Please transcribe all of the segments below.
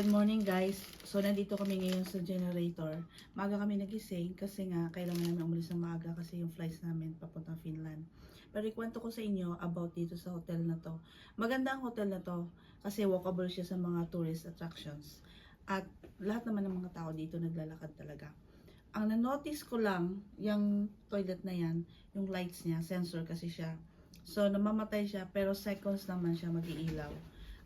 Good morning guys. So nandito kami ngayon sa generator. Maaga kami nagising kasi nga kailangan namin umalis ng maaga kasi yung flights namin papuntang Finland. Pero ikwento ko sa inyo about dito sa hotel na to. Maganda ang hotel na to kasi walkable siya sa mga tourist attractions. At lahat naman ng mga tao dito naglalakad talaga. Ang na-notice ko lang, yung toilet na yan, yung lights niya, sensor kasi siya. So namamatay siya pero seconds naman siya mag-iilaw.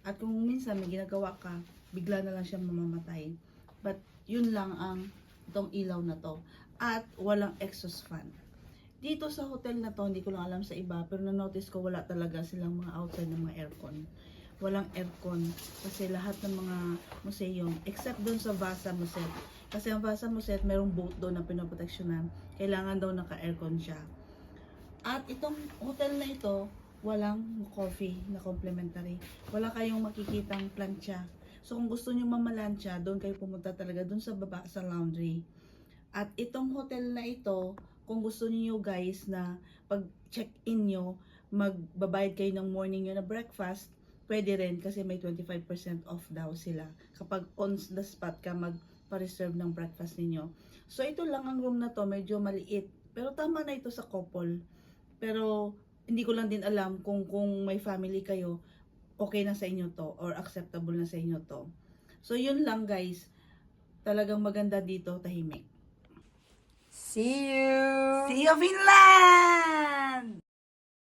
At kung minsan may ginagawa ka, bigla na lang siya mamamatay. But yun lang ang itong ilaw na to. At walang exhaust fan. Dito sa hotel na to, hindi ko lang alam sa iba, pero na-notice ko wala talaga silang mga outside ng mga aircon. Walang aircon kasi lahat ng mga museum, except doon sa Vasa Museum. Kasi ang Vasa Museum, mayroong boat doon na pinoproteksyonan. Kailangan daw naka-aircon siya. At itong hotel na ito, walang coffee na complimentary. Wala kayong makikitang plancha. So kung gusto niyo mamalansya, doon kayo pumunta talaga doon sa baba sa laundry. At itong hotel na ito, kung gusto niyo guys na pag check-in nyo, magbabayad kayo ng morning nyo na breakfast, pwede rin kasi may 25% off daw sila kapag on the spot ka magpa-reserve ng breakfast ninyo. So ito lang ang room na to, medyo maliit. Pero tama na ito sa couple. Pero hindi ko lang din alam kung may family kayo, okay na sa inyo to or acceptable na sa inyo to. So yun lang guys. Talagang maganda dito, tahimik. See you! See you Finland!